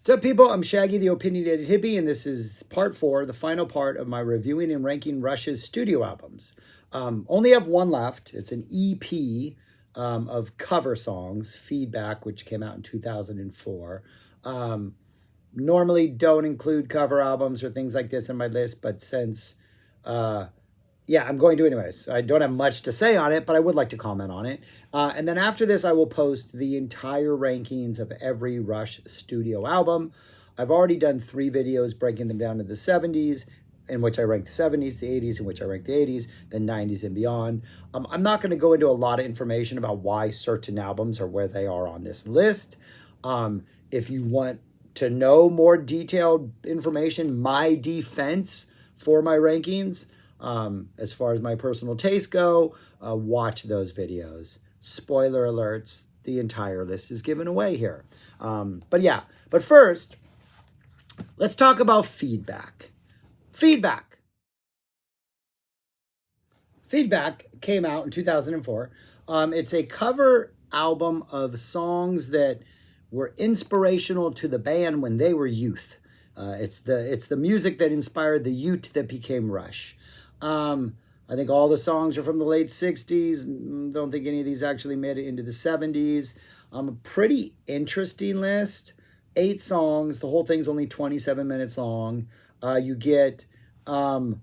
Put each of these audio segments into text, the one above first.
What's up, people? I'm Shaggy, the Opinionated Hippie, and this is part 4, the final part of my reviewing and ranking Rush's studio albums. Only have one left. It's an EP of cover songs, Feedback, which came out in 2004. Normally don't include cover albums or things like this in my list, but since I'm going to anyways. I don't have much to say on it, but I would like to comment on it. And then after this, I will post the entire rankings of every Rush studio album. I've already done 3 videos breaking them down to the 70s, in which I rank the 70s, the 80s, in which I rank the 80s, the 90s and beyond. I'm not going to go into a lot of information about why certain albums are where they are on this list. If you want to know more detailed information, my defense for my rankings, as far as my personal tastes go, watch those videos. Spoiler alerts, the entire list is given away here. But first, let's talk about Feedback. Feedback came out in 2004. It's a cover album of songs that were inspirational to the band when they were youth. It's the music that inspired the youth that became Rush. I think all the songs are from the late 60s. Don't think any of these actually made it into the 70s. A pretty interesting list. 8 songs. The whole thing's only 27 minutes long. You get a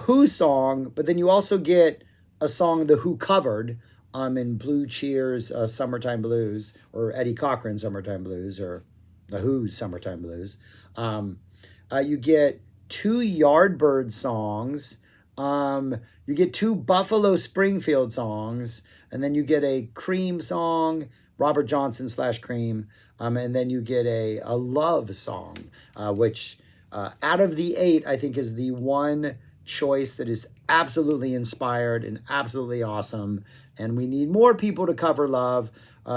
Who song, but then you also get a song The Who covered in Blue Cheer's Summertime Blues, or Eddie Cochran's Summertime Blues, or The Who's Summertime Blues. You get 2 Yardbird songs. You get 2 Buffalo Springfield songs, and then you get a Cream song, Robert Johnson / Cream, and then you get a Love song, which out of the 8, I think is the one choice that is absolutely inspired and absolutely awesome. And we need more people to cover Love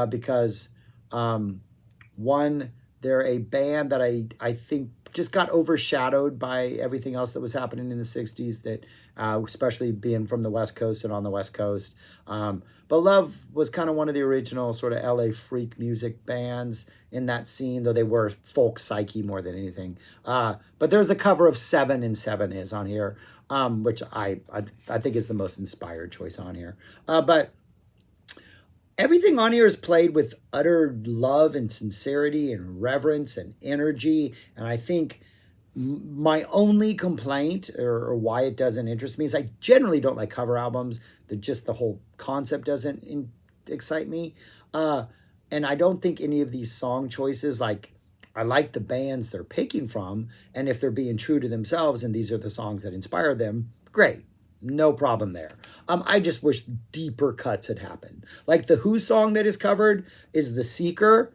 because, one, they're a band that I think just got overshadowed by everything else that was happening in the 60s, that especially being from the West Coast and on the West Coast. But Love was kind of one of the original sort of LA freak music bands in that scene, though they were folk psyche more than anything. But there's a cover of 7 and 7 is on here, which I think is the most inspired choice on here. But everything on here is played with utter love and sincerity and reverence and energy. And I think my only complaint, or why it doesn't interest me, is I generally don't like cover albums. Just the whole concept doesn't excite me. And I don't think any of these song choices, like, I like the bands they're picking from, and if they're being true to themselves and these are the songs that inspire them, great. No problem there. I just wish deeper cuts had happened. Like the Who song that is covered is The Seeker.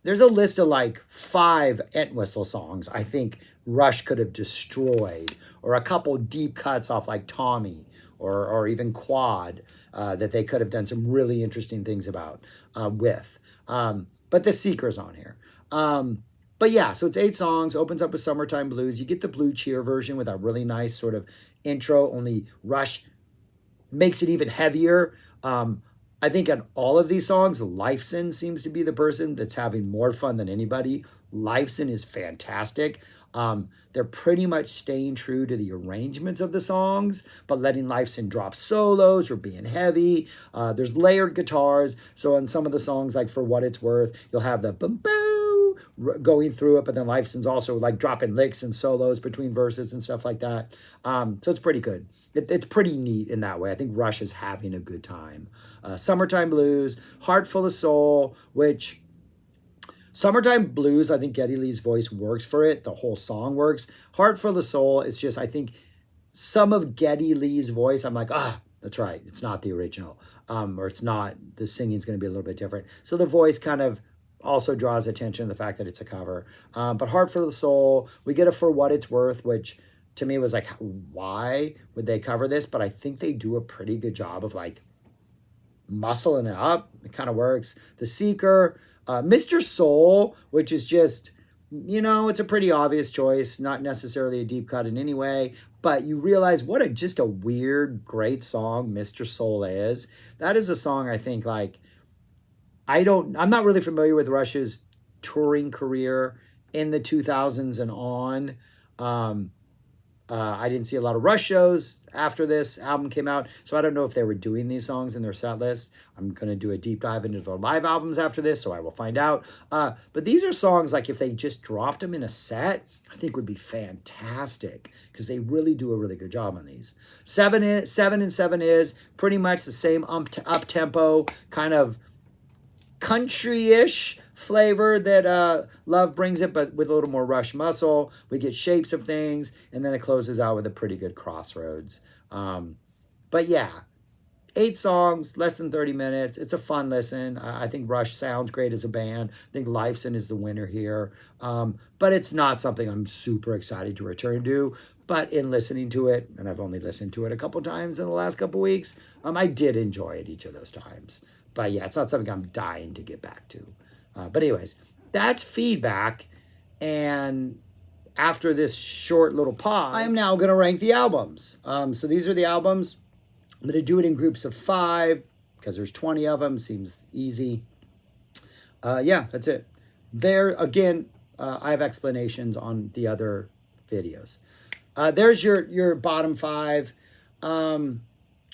There's a list of like 5 Entwistle songs I think Rush could have destroyed, or a couple deep cuts off like Tommy or even Quad that they could have done some really interesting things about with. But The Seeker's on here. But yeah, so it's 8 songs, opens up with Summertime Blues. You get the Blue Cheer version with a really nice sort of intro, only Rush makes it even heavier. I think on all of these songs, Lifeson seems to be the person that's having more fun than anybody. Lifeson is fantastic. They're pretty much staying true to the arrangements of the songs, but letting Lifeson drop solos or being heavy. There's layered guitars. So on some of the songs, like For What It's Worth, you'll have the boom boom going through it, but then Lifeson's also like dropping licks and solos between verses and stuff like that. So it's pretty good. It's pretty neat in that way. I think Rush is having a good time. Summertime Blues, Heart Full of Soul, which Summertime Blues, I think Geddy Lee's voice works for it. The whole song works. Heart Full of Soul, it's just, I think some of Geddy Lee's voice, I'm like, that's right. It's not the original. Or it's not, the singing's going to be a little bit different. So the voice kind of also draws attention to the fact that it's a cover. But Heart Full of Soul, we get a For What It's Worth, which to me was like, why would they cover this? But I think they do a pretty good job of like muscling it up. It kind of works. The Seeker, Mr. Soul, which is just, it's a pretty obvious choice, not necessarily a deep cut in any way, but you realize what just a weird, great song Mr. Soul is. That is a song I think, like, I'm not really familiar with Rush's touring career in the 2000s and on. I didn't see a lot of Rush shows after this album came out, so I don't know if they were doing these songs in their set list. I'm going to do a deep dive into their live albums after this, so I will find out. But these are songs like if they just dropped them in a set, I think would be fantastic because they really do a really good job on these. 7 and 7 is pretty much the same up-tempo kind of country-ish flavor that Love brings it, but with a little more Rush muscle. We get Shapes of Things, and then it closes out with a pretty good Crossroads. But yeah, 8 songs, less than 30 minutes. It's a fun listen. I think Rush sounds great as a band. I think Lifeson is the winner here. But it's not something I'm super excited to return to. But in listening to it, and I've only listened to it a couple times in the last couple weeks, I did enjoy it each of those times. But yeah, it's not something I'm dying to get back to. But anyways, that's feedback. And after this short little pause, I'm now going to rank the albums. So these are the albums. I'm going to do it in groups of 5 because there's 20 of them. Seems easy. Yeah, that's it. There, again, I have explanations on the other videos. There's your bottom 5.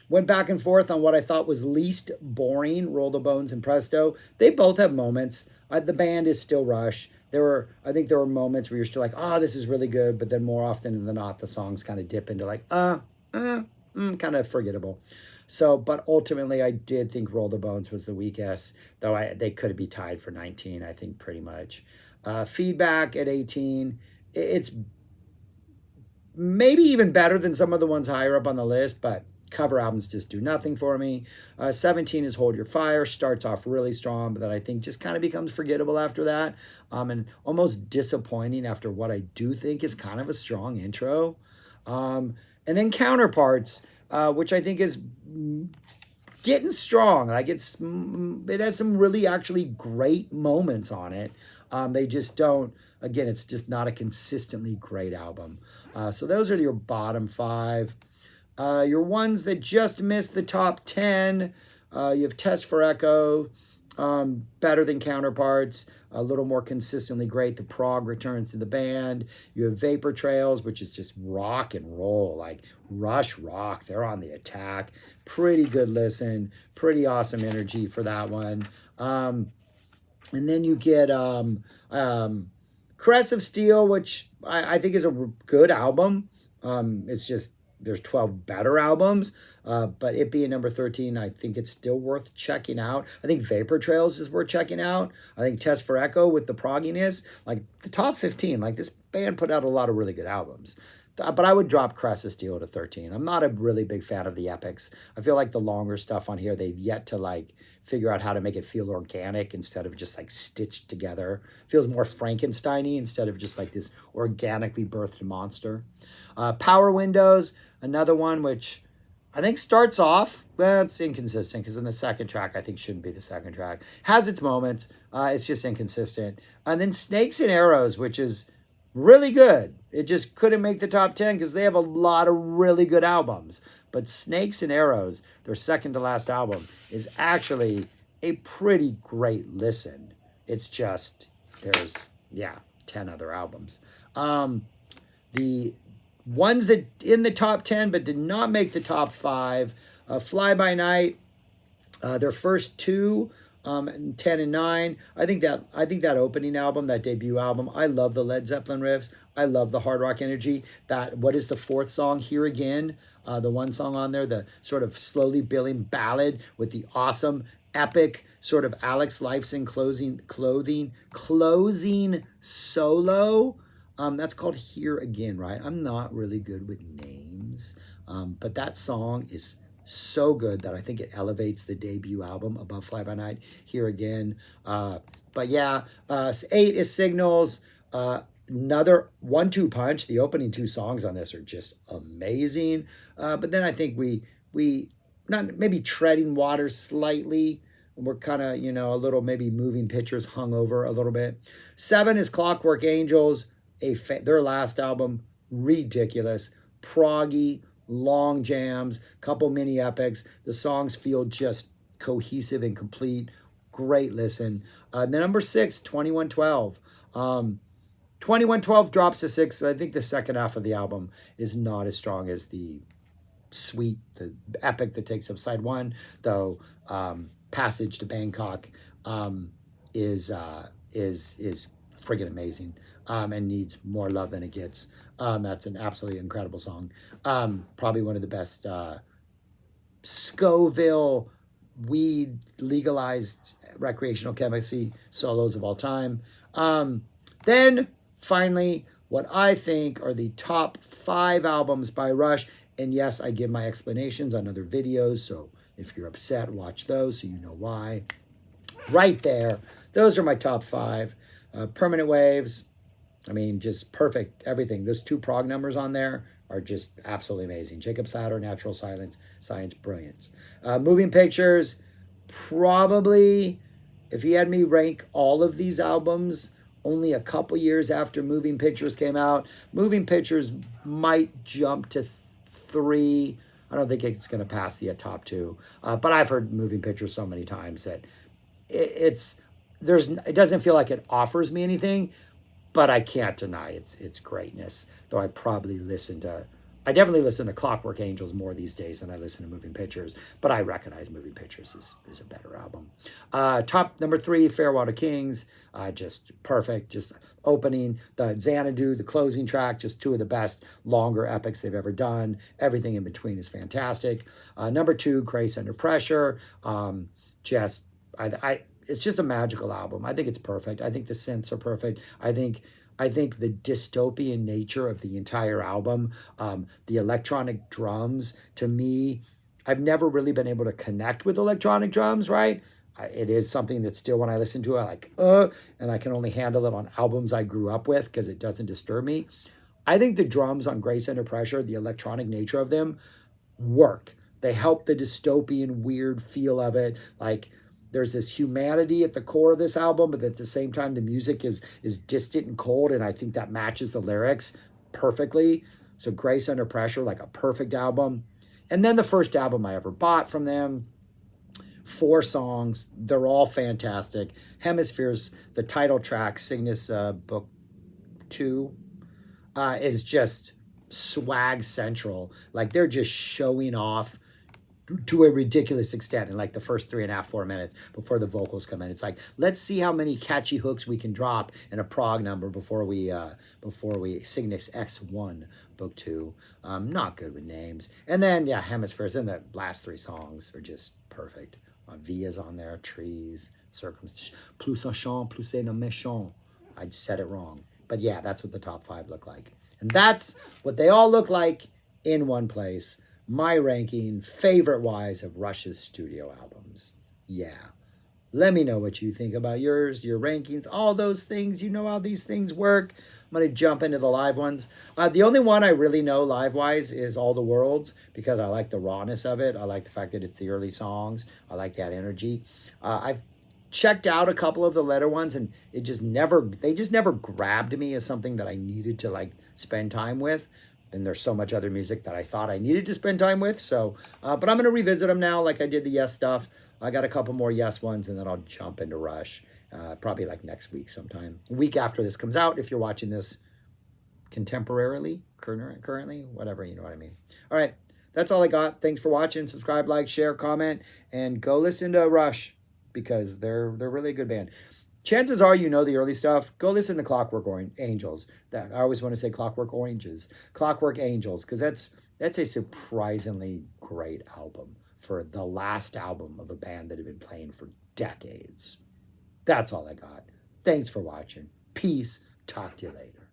Went back and forth on what I thought was least boring, Roll the Bones and Presto. They both have moments. The band is still Rush. I think there were moments where you're still like, oh, this is really good, but then more often than not, the songs kind of dip into like, kind of forgettable. So, but ultimately, I did think Roll the Bones was the weakest, though they could be tied for 19, I think, pretty much. Feedback at 18, it's maybe even better than some of the ones higher up on the list, but cover albums just do nothing for me. 17 is Hold Your Fire. Starts off really strong, but then I think just kind of becomes forgettable after that. And almost disappointing after what I do think is kind of a strong intro. And then Counterparts, which I think is getting strong. Like it has some really actually great moments on it. They just don't, again, it's just not a consistently great album. So those are your bottom 5. Your ones that just missed the top 10, you have Test for Echo, better than Counterparts, a little more consistently great. The Prog returns to the band. You have Vapor Trails, which is just rock and roll, like Rush rock. They're on the attack. Pretty good listen. Pretty awesome energy for that one. And then you get Caress of Steel, which I think is a good album. It's just, there's 12 better albums, but it being number 13, I think it's still worth checking out. I think Vapor Trails is worth checking out. I think Test for Echo with the progginess, like the top 15, like this band put out a lot of really good albums. But I would drop Caress of Steel to 13. I'm not a really big fan of the epics. I feel like the longer stuff on here, they've yet to like figure out how to make it feel organic instead of just like stitched together. It feels more Frankenstein-y instead of just like this organically birthed monster. Power Windows, another one which I think starts off, well, it's inconsistent because in the second track, I think shouldn't be the second track. Has its moments. It's just inconsistent. And then Snakes and Arrows, which is really good. It just couldn't make the top 10 because they have a lot of really good albums. But Snakes and Arrows, their second to last album, is actually a pretty great listen. It's just, there's, 10 other albums. The ones that in the top 10 but did not make the top 5, Fly By Night, their first 2, 10 and 9. I think that opening album, that debut album, I love the Led Zeppelin riffs. I love the hard rock energy. That, what is the 4th song? Here Again, the one song on there, the sort of slowly building ballad with the awesome, epic sort of Alex Lifeson closing solo. That's called Here Again, right? I'm not really good with names, but that song is so good that I think it elevates the debut album above Fly By Night, Here Again. But yeah, 8 is Signals. Another 1-2 punch. The opening 2 songs on this are just amazing. But then I think we not maybe treading water slightly. We're kind of, a little maybe moving pictures hung over a little bit. 7 is Clockwork Angels. Their last album, ridiculous, proggy, long jams, couple mini epics. The songs feel just cohesive and complete. great listen. The number 6, 2112. 2112 drops to 6. I think the second half of the album is not as strong as the suite, the epic that takes up side 1, though Passage to Bangkok is friggin' amazing and needs more love than it gets. That's an absolutely incredible song. Probably one of the best Scoville weed legalized recreational chemistry solos of all time. Then finally, what I think are the top 5 albums by Rush. And yes, I give my explanations on other videos, so if you're upset, watch those so you know why. Right there, those are my top 5. Permanent Waves, I mean, just perfect, everything. Those 2 prog numbers on there are just absolutely amazing. Jacob's Ladder, Natural Silence, Science, brilliance. Moving Pictures, probably, if you had me rank all of these albums only a couple years after Moving Pictures came out, Moving Pictures might jump to 3. I don't think it's going to pass the top 2. But I've heard Moving Pictures so many times that it doesn't feel like it offers me anything, but I can't deny its greatness. Though I definitely listen to Clockwork Angels more these days than I listen to Moving Pictures, but I recognize Moving Pictures is a better album. Top number 3, Farewell to Kings, just perfect, just opening, the Xanadu, the closing track, just 2 of the best longer epics they've ever done. Everything in between is fantastic. Number 2, Grace Under Pressure, it's just a magical album. I think it's perfect. I think the synths are perfect. I think the dystopian nature of the entire album, the electronic drums, to me, I've never really been able to connect with electronic drums, right? It is something that still, when I listen to it, I like, and I can only handle it on albums I grew up with because it doesn't disturb me. I think the drums on Grace Under Pressure, the electronic nature of them, work. They help the dystopian weird feel of it. Like, there's this humanity at the core of this album, but at the same time, the music is distant and cold, and I think that matches the lyrics perfectly. So Grace Under Pressure, like a perfect album. And then the first album I ever bought from them, 4 songs. They're all fantastic. Hemispheres, the title track, Cygnus Book 2, is just swag central. Like, they're just showing off to a ridiculous extent in like the first 3.5, 4 minutes before the vocals come in. It's like, let's see how many catchy hooks we can drop in a prog number before we Cygnus X1 Book 2. Not good with names. And then, yeah, Hemispheres, and the last 3 songs are just perfect. Via's on there, Trees, Circumcision, Plus un chant, plus un méchant. I said it wrong. But yeah, that's what the top 5 look like. And that's what they all look like in one place. My ranking, favorite-wise, of Rush's studio albums. Yeah. Let me know what you think about yours, your rankings, all those things. You know how these things work. I'm going to jump into the live ones. The only one I really know live-wise is All the Worlds, because I like the rawness of it. I like the fact that it's the early songs. I like that energy. I've checked out a couple of the later ones, and they just never grabbed me as something that I needed to like spend time with. And there's so much other music that I thought I needed to spend time with. So, but I'm going to revisit them now like I did the Yes stuff. I got a couple more Yes ones, and then I'll jump into Rush. Probably like next week sometime. A week after this comes out, if you're watching this contemporarily, currently, whatever, you know what I mean. All right, that's all I got. Thanks for watching. Subscribe, like, share, comment, and go listen to Rush, because they're really a good band. Chances are you know the early stuff. Go listen to Clockwork Angels. I always want to say Clockwork Oranges. Clockwork Angels, because that's a surprisingly great album for the last album of a band that had been playing for decades. That's all I got. Thanks for watching. Peace. Talk to you later.